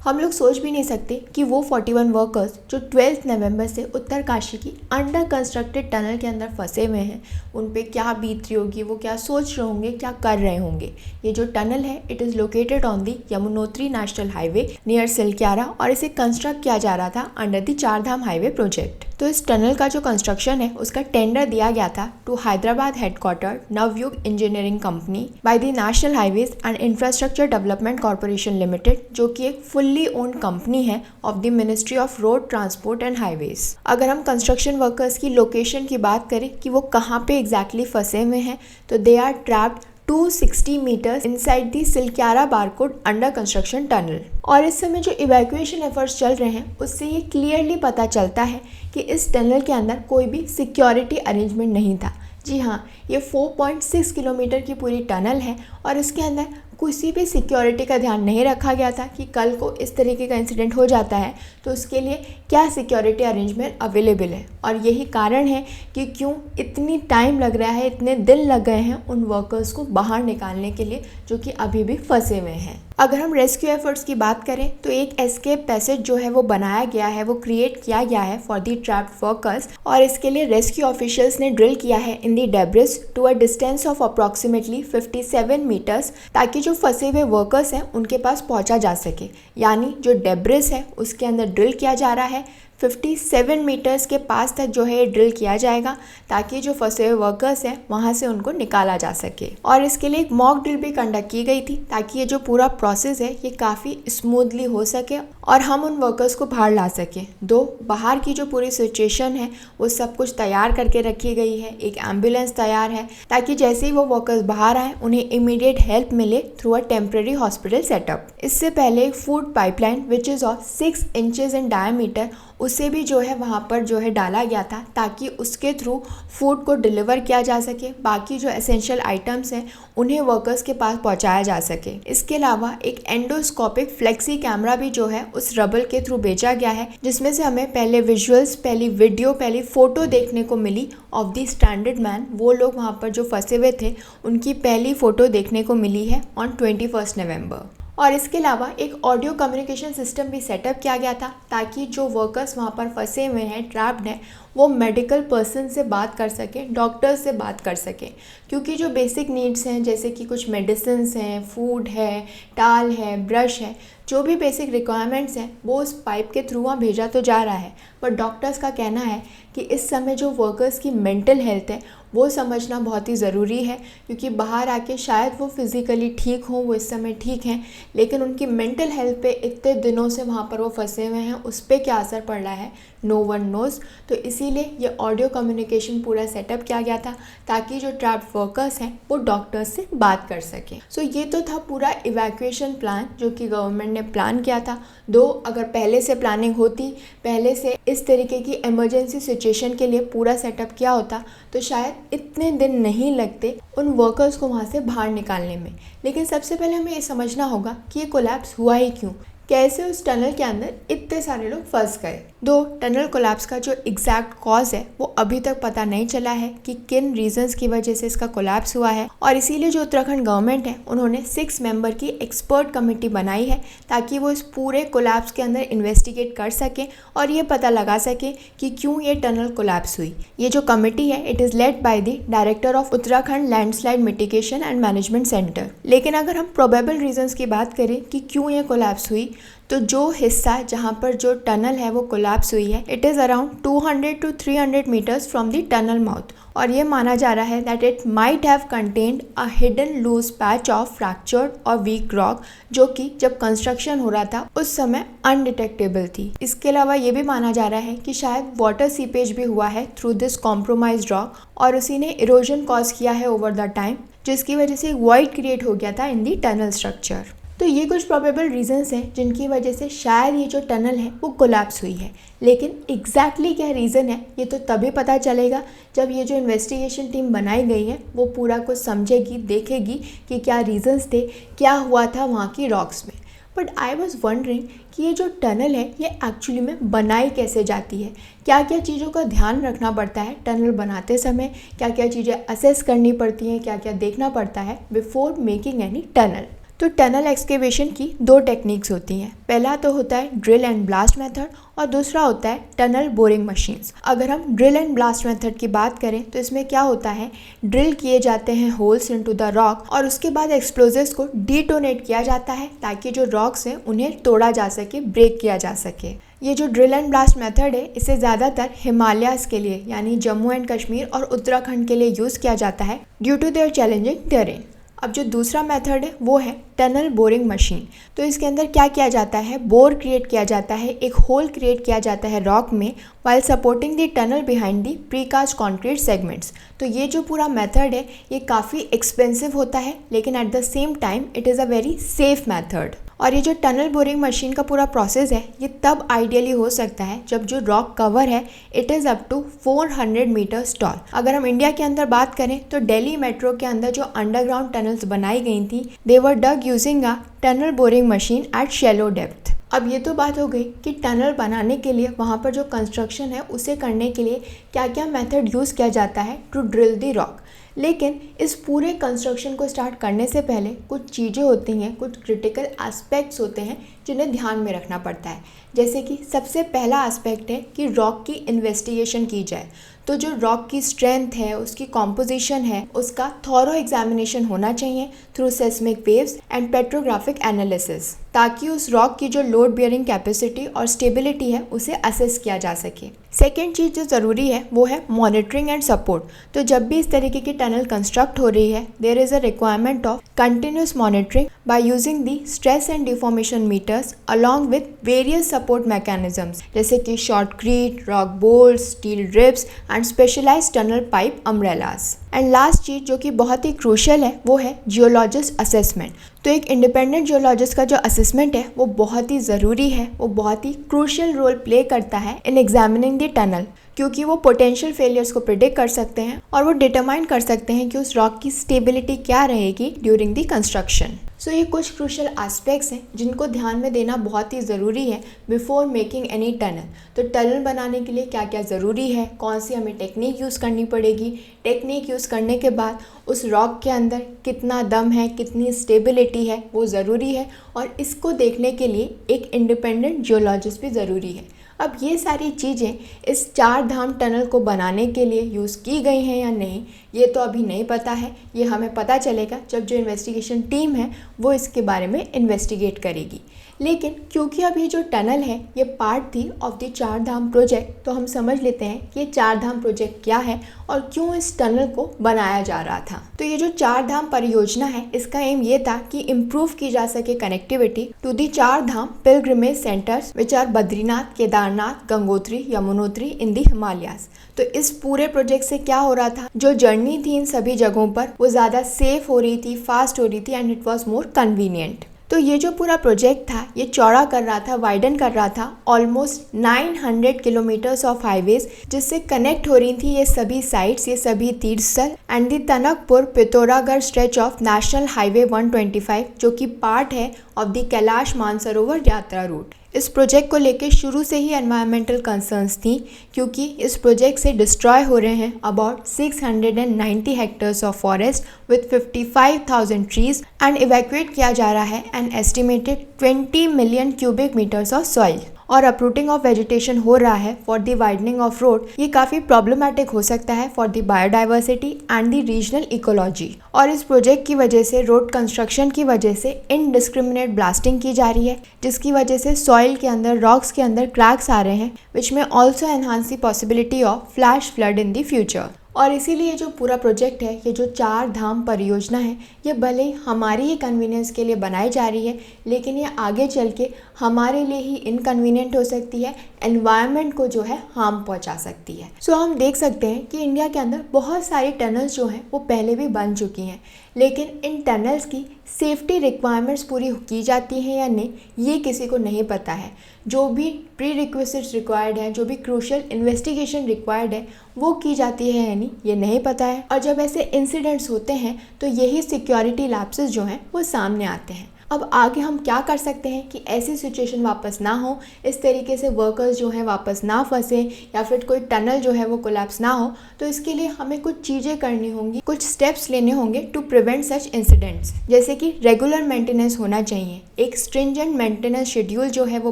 हम लोग सोच भी नहीं सकते कि वो 41 वर्कर्स जो 12 नवंबर से उत्तरकाशी की अंडर कंस्ट्रक्टेड टनल के अंदर फंसे हुए हैं, उन पे क्या बीत रही होगी, वो क्या सोच रहे होंगे, क्या कर रहे होंगे। ये जो टनल है it is located on the Yamunotri national highway near Silkyara और इसे कंस्ट्रक्ट किया जा रहा था under the Chardham highway project. तो इस टनल का जो कंस्ट्रक्शन है उसका टेंडर दिया गया था to Hyderabad headquarter Navayuga engineering company by the national highways and infrastructure development corporation limited, जो कि एक फुल्ली ओन्ड कंपनी है of the ministry of road transport and highways. अगर हम कंस्ट्रक्शन वर्कर्स की लोकेशन की बात करें कि वो कहाँ पे एग्जैक्टली फंसे हुए हैं, तो they are trapped 260 meters inside the Silkyara Barkot under construction tunnel. और इस समय जो इवैक्यूएशन एफर्ट्स चल रहे हैं उससे ये क्लियरली पता चलता है कि इस टनल के अंदर कोई भी सिक्योरिटी अरेंजमेंट नहीं था। जी हाँ, ये 4.6 किलोमीटर की पूरी टनल है और इसके अंदर किसी भी सिक्योरिटी का ध्यान नहीं रखा गया था कि कल को इस तरीके का इंसिडेंट हो जाता है तो उसके लिए क्या सिक्योरिटी अरेंजमेंट अवेलेबल है। और यही कारण है कि क्यों इतनी टाइम लग रहा है, इतने दिन लग गए हैं उन वर्कर्स को बाहर निकालने के लिए जो कि अभी भी फंसे हुए हैं। अगर हम रेस्क्यू एफर्ट्स की बात करें तो एक एस्केप पैसेज जो है वो बनाया गया है, वो क्रिएट किया गया है फॉर दी ट्रैप्ड वर्कर्स और इसके लिए रेस्क्यू ऑफिशियल्स ने ड्रिल किया है in the debris to a distance of approximately 57 metres, ताकि जो फंसे हुए वर्कर्स हैं उनके पास पहुंचा जा सके। यानी जो डेब्रिस है उसके अंदर ड्रिल किया जा रहा है, 57 मीटर्स के पास तक जो है ये ड्रिल किया जाएगा ताकि जो फंसे हुए वर्कर्स हैं वहाँ से उनको निकाला जा सके। और इसके लिए एक मॉक ड्रिल भी कंडक्ट की गई थी ताकि ये जो पूरा प्रोसेस है ये काफ़ी स्मूथली हो सके और हम उन वर्कर्स को बाहर ला सकें। दो बाहर की जो पूरी सिचुएशन है वो सब कुछ तैयार करके रखी गई है, एक एम्बुलेंस तैयार है ताकि जैसे ही वो वर्कर्स बाहर आए उन्हें इमीडिएट हेल्प मिले through a temporary hospital setup. इससे पहले एक food pipeline which is of 6 inches in diameter उसे भी जो है वहाँ पर जो है डाला गया था ताकि उसके थ्रू फूड को डिलीवर किया जा सके, बाकी जो एसेंशियल आइटम्स हैं उन्हें वर्कर्स के पास पहुँचाया जा सके। इसके अलावा एक एंडोस्कोपिक फ्लेक्सी कैमरा भी जो है उस रबल के थ्रू भेजा गया है जिसमें से हमें पहले विजुअल्स, पहली वीडियो, पहली फ़ोटो देखने को मिली ऑफ दी स्ट्रैंडेड मैन। वो लोग वहाँ पर जो फंसे हुए थे उनकी पहली फ़ोटो देखने को मिली है ऑन 21 नवंबर। और इसके अलावा एक ऑडियो कम्युनिकेशन सिस्टम भी सेटअप किया गया था ताकि जो वर्कर्स वहाँ पर फंसे हुए हैं, ट्रैप्ड हैं, वो मेडिकल पर्सन से बात कर सकें, डॉक्टर्स से बात कर सकें। क्योंकि जो बेसिक नीड्स हैं जैसे कि कुछ मेडिसिन्स हैं, फूड है, टाल है, ब्रश है, जो भी बेसिक रिक्वायरमेंट्स हैं वो उस पाइप के थ्रू वहाँ भेजा तो जा रहा है, पर डॉक्टर्स का कहना है कि इस समय जो वर्कर्स की मेंटल हेल्थ है वो समझना बहुत ही ज़रूरी है। क्योंकि बाहर आके शायद वो फिज़िकली ठीक हों, वो इस समय ठीक हैं, लेकिन उनकी मेंटल हेल्थ पे इतने दिनों से वहाँ पर वो फंसे हुए हैं उस पर क्या असर पड़ रहा है, नो वन नोज़। तो इसीलिए ये ऑडियो कम्युनिकेशन पूरा सेटअप किया गया था ताकि जो ट्रैप्ड वर्कर्स हैं वो डॉक्टर्स से बात कर सकें। सो ये तो था पूरा इवैक्यूएशन प्लान जो कि गवर्नमेंट ने प्लान किया था। दो अगर पहले से प्लानिंग होती, पहले से इस तरीके की इमरजेंसी सिचुएशन के लिए पूरा सेटअप किया होता तो शायद इतने दिन नहीं लगते उन वर्कर्स को वहाँ से बाहर निकालने में। लेकिन सबसे पहले हमें ये समझना होगा कि ये कोलैप्स हुआ ही क्यों, कैसे उस टनल के अंदर इतने सारे लोग फंस गए। दो टनल कोलैप्स का जो एग्जैक्ट कॉज है वो अभी तक पता नहीं चला है कि किन रीजंस की वजह से इसका कोलैप्स हुआ है। और इसीलिए जो उत्तराखंड गवर्नमेंट है उन्होंने 6 मेंबर की एक्सपर्ट कमेटी बनाई है ताकि वो इस पूरे कोलैप्स के अंदर इन्वेस्टिगेट कर सके और ये पता लगा सके कि क्यों ये टनल कोलैप्स हुई। ये जो कमेटी है it is led by the director of Uttarakhand landslide mitigation and management centre. लेकिन अगर हम प्रोबेबल रीजंस की बात करें कि क्यों ये कोलैप्स हुई, तो जो हिस्सा जहाँ पर जो टनल है वो कोलैप्स हुई है it is around 200 to 300 meters from the tunnel mouth. और ये माना जा रहा है that it might have contained a hidden loose patch of fractured और वीक रॉक जो कि जब कंस्ट्रक्शन हो रहा था उस समय अनडिटेक्टेबल थी। इसके अलावा ये भी माना जा रहा है कि शायद वाटर सीपेज भी हुआ है थ्रू दिस कॉम्प्रोमाइज्ड रॉक और उसी ने इरोजन कॉज किया है ओवर द टाइम, जिसकी वजह से एक वॉइड क्रिएट हो गया था इन दी टनल स्ट्रक्चर। तो ये कुछ प्रोबेबल रीजंस हैं जिनकी वजह से शायद ये जो टनल है वो कोलैप्स हुई है। लेकिन एग्जैक्टली क्या रीज़न है ये तो तभी पता चलेगा जब ये जो इन्वेस्टिगेशन टीम बनाई गई है वो पूरा कुछ समझेगी, देखेगी कि क्या रीजंस थे, क्या हुआ था वहाँ की रॉक्स में। बट आई वॉज वंडरिंग कि ये जो टनल है ये एक्चुअली में बनाई कैसे जाती है, क्या क्या चीज़ों का ध्यान रखना पड़ता है टनल बनाते समय, क्या क्या चीज़ें असेस करनी पड़ती हैं, क्या क्या देखना पड़ता है बिफोर मेकिंग एनी टनल। तो टनल एक्सकेवेशन की दो टेक्निक्स होती हैं। पहला तो होता है ड्रिल एंड ब्लास्ट मेथड और दूसरा होता है टनल बोरिंग मशीन्स। अगर हम ड्रिल एंड ब्लास्ट मेथड की बात करें तो इसमें क्या होता है, ड्रिल किए जाते हैं होल्स इनटू द रॉक और उसके बाद एक्सप्लोजिव्स को डिटोनेट किया जाता है ताकि जो रॉक्स हैं उन्हें तोड़ा जा सके, ब्रेक किया जा सके। ये जो ड्रिल एंड ब्लास्ट मेथड है इसे ज़्यादातर हिमालयाज़ के लिए यानी जम्मू एंड कश्मीर और उत्तराखंड के लिए यूज़ किया जाता है due to their challenging terrain. अब जो दूसरा मेथड है वो है टनल बोरिंग मशीन। तो इसके अंदर क्या किया जाता है, बोर क्रिएट किया जाता है, एक होल क्रिएट किया जाता है रॉक में while supporting the tunnel behind the precast concrete segments. तो ये जो पूरा मेथड है ये काफ़ी एक्सपेंसिव होता है लेकिन at the same time it is a very safe method. और ये जो टनल बोरिंग मशीन का पूरा प्रोसेस है ये तब आइडियली हो सकता है जब जो रॉक कवर है it is up to 400 meters tall. अगर हम इंडिया के अंदर बात करें तो दिल्ली मेट्रो के अंदर जो अंडरग्राउंड टनल्स बनाई गई थी they were dug using a tunnel boring machine at shallow depth. अब ये तो बात हो गई कि टनल बनाने के लिए वहाँ पर जो कंस्ट्रक्शन है उसे करने के लिए क्या क्या मेथड यूज़ किया जाता है टू ड्रिल द रॉक। लेकिन इस पूरे कंस्ट्रक्शन को स्टार्ट करने से पहले कुछ चीज़ें होती हैं, कुछ क्रिटिकल एस्पेक्ट्स होते हैं जिन्हें ध्यान में रखना पड़ता है। जैसे कि सबसे पहला एस्पेक्ट है कि रॉक की इन्वेस्टिगेशन की जाए। तो जो रॉक की स्ट्रेंथ है, उसकी कॉम्पोजिशन है, उसका थॉरो एग्जामिनेशन होना चाहिए through seismic waves and petrographic analysis, ताकि उस रॉक की जो लोड बियरिंग कैपेसिटी और स्टेबिलिटी है उसे असेस किया जा सके। सेकेंड चीज़ जो ज़रूरी है वो है मॉनिटरिंग एंड सपोर्ट। तो जब भी इस तरीके की टनल कंस्ट्रक्ट हो रही है there is a requirement of continuous monitoring by using the stress and deformation metres along with various support mechanisms जैसे कि shotcrete, rock bolts, steel ribs and specialised tunnel pipe umbrellas. And last चीज़ जो कि बहुत ही crucial है वो है geologist assessment. तो एक इंडिपेंडेंट जियोलॉजिस्ट का जो असेसमेंट है वो बहुत ही ज़रूरी है, वो बहुत ही क्रूशियल रोल प्ले करता है इन एग्जामिनिंग द टनल, क्योंकि वो पोटेंशियल फेलियर्स को प्रिडिक्ट कर सकते हैं और वो डिटरमाइन कर सकते हैं कि उस रॉक की स्टेबिलिटी क्या रहेगी ड्यूरिंग द कंस्ट्रक्शन। सो ये कुछ क्रूशियल एस्पेक्ट्स हैं जिनको ध्यान में देना बहुत ही ज़रूरी है बिफोर मेकिंग एनी टनल। तो टनल बनाने के लिए क्या क्या ज़रूरी है, कौन सी हमें टेक्निक यूज़ करनी पड़ेगी, टेक्निक यूज़ करने के बाद उस रॉक के अंदर कितना दम है, कितनी स्टेबिलिटी है वो ज़रूरी है, और इसको देखने के लिए एक इंडिपेंडेंट जियोलॉजिस्ट भी ज़रूरी है। अब ये सारी चीज़ें इस 4 धाम टनल को बनाने के लिए यूज़ की गई हैं या नहीं ये तो अभी नहीं पता है। ये हमें पता चलेगा जब जो इन्वेस्टिगेशन टीम है वो इसके बारे में इन्वेस्टिगेट करेगी। लेकिन क्योंकि अब ये जो टनल है ये पार्ट थी ऑफ द 4 धाम प्रोजेक्ट, तो हम समझ लेते हैं कि ये 4 धाम प्रोजेक्ट क्या है और क्यों इस टनल को बनाया जा रहा था। तो ये जो 4 धाम परियोजना है इसका एम ये था कि इम्प्रूव की जा सके connectivity to the 4 Dham pilgrimage centres which are Badrinath, Kedarnath, Gangotri, Yamunotri in the Himalayas. तो इस पूरे प्रोजेक्ट से क्या हो रहा था, जो जर्नी थी इन सभी जगहों पर वो ज़्यादा सेफ हो रही थी, फास्ट हो रही थी and it was more convenient. तो ये जो पूरा प्रोजेक्ट था ये चौड़ा कर रहा था, वाइडन कर रहा था ऑलमोस्ट 900 किलोमीटर्स ऑफ हाईवेज जिससे कनेक्ट हो रही थी ये सभी साइट्स, ये सभी तीर्थ स्थल and the Tanakpur Pithoragarh stretch of national highway 125 जो कि पार्ट है ऑफ द कैलाश मानसरोवर यात्रा रूट। इस प्रोजेक्ट को लेकर शुरू से ही एनवायरमेंटल कंसर्न्स थी क्योंकि इस प्रोजेक्ट से डिस्ट्रॉय हो रहे हैं about 690 hectares of forest with 55,000 trees and evacuate किया जा रहा है an estimated 20 million cubic meters of soil, और अपरूटिंग ऑफ वेजिटेशन हो रहा है for the widening of road. ये काफ़ी प्रॉब्लमेटिक हो सकता है for the biodiversity and the regional ecology. और इस प्रोजेक्ट की वजह से, रोड कंस्ट्रक्शन की वजह से इनडिस्क्रिमिनेट ब्लास्टिंग की जा रही है जिसकी वजह से सॉइल के अंदर, रॉक्स के अंदर क्रैक्स आ रहे हैं विच में also enhance the possibility of flash flood in the future. और इसीलिए जो पूरा प्रोजेक्ट है, ये जो 4 धाम परियोजना है, ये भले ही हमारी ही कन्वीनियंस के लिए बनाई जा रही है लेकिन ये आगे चल के हमारे लिए ही इनकन्वीनियंट हो सकती है, एनवायरनमेंट को जो है हार्म पहुंचा सकती है। सो हम देख सकते हैं कि इंडिया के अंदर बहुत सारी टनल्स जो हैं वो पहले भी बन चुकी हैं, लेकिन इन टनल्स की सेफ्टी रिक्वायरमेंट्स पूरी की जाती हैं या नहीं ये किसी को नहीं पता है। जो भी प्री रिक्विजिट्स रिक्वायर्ड है, जो भी क्रूशियल इन्वेस्टिगेशन रिक्वायर्ड है वो की जाती है या नहीं ये नहीं पता है। और जब ऐसे इंसिडेंट्स होते हैं तो यही सिक्योरिटी लैप्सेस जो हैं वो सामने आते हैं। अब आगे हम क्या कर सकते हैं कि ऐसी सिचुएशन वापस ना हो, इस तरीके से वर्कर्स जो हैं वापस ना फंसे या फिर कोई टनल जो है वो कोलैप्स ना हो। तो इसके लिए हमें कुछ चीज़ें करनी होंगी, कुछ स्टेप्स लेने होंगे टू प्रिवेंट सच इंसिडेंट्स। जैसे कि रेगुलर मेंटेनेंस होना चाहिए, एक स्ट्रिंजेंट मेंटेनेंस शेड्यूल जो है वो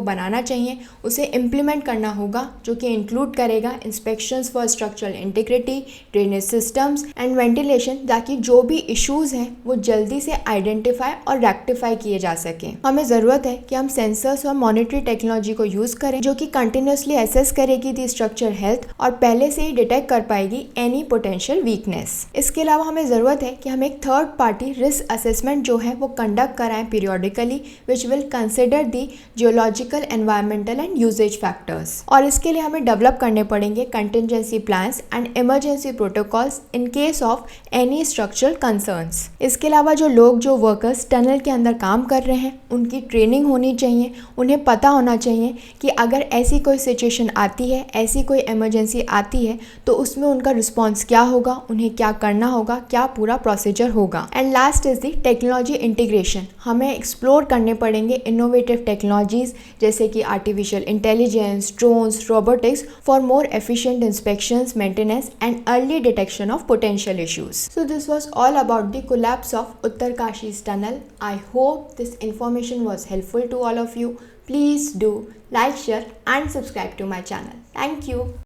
बनाना चाहिए, उसे इम्प्लीमेंट करना होगा, जो कि इंक्लूड करेगा inspections for structural integrity, drainage systems and ventilation, ताकि जो भी इश्यूज हैं वो जल्दी से आइडेंटिफाई और रेक्टिफाई किए जा सकें। हमें ज़रूरत है कि हम सेंसर्स और मॉनिटरी टेक्नोलॉजी को यूज़ करें, जो कि कंटिन्यूसली असेस करेगी दी स्ट्रक्चर हेल्थ और पहले से ही डिटेक्ट कर पाएगी एनी पोटेंशियल वीकनेस। इसके अलावा हमें ज़रूरत है कि हम एक थर्ड पार्टी रिस्क असेसमेंट जो है वो कंडक्ट कराएं periodically, which will consider the geological, environmental and usages factors. और इसके लिए हमें डेवलप करने पड़ेंगे contingency plans and emergency protocols in case of any structural concerns. इसके अलावा जो वर्कर्स टनल के अंदर काम कर रहे हैं उनकी ट्रेनिंग होनी चाहिए, उन्हें पता होना चाहिए कि अगर ऐसी कोई सिचुएशन आती है, ऐसी कोई इमरजेंसी आती है तो उसमें उनका रिस्पॉन्स क्या होगा, उन्हें क्या करना होगा, क्या पूरा प्रोसीजर होगा। And last is the technology integration. हमें एक्सप्लोर करने पड़ेंगे इनोवेटिव टेक्नोलॉजीज जैसे कि artificial intelligence, drones, robotics for more efficient inspections, maintenance and early detection of potential issues. So this was all about the collapse of Uttarkashi's tunnel. I hope this information was helpful to all of you. Please do like, share and subscribe to my channel. Thank you.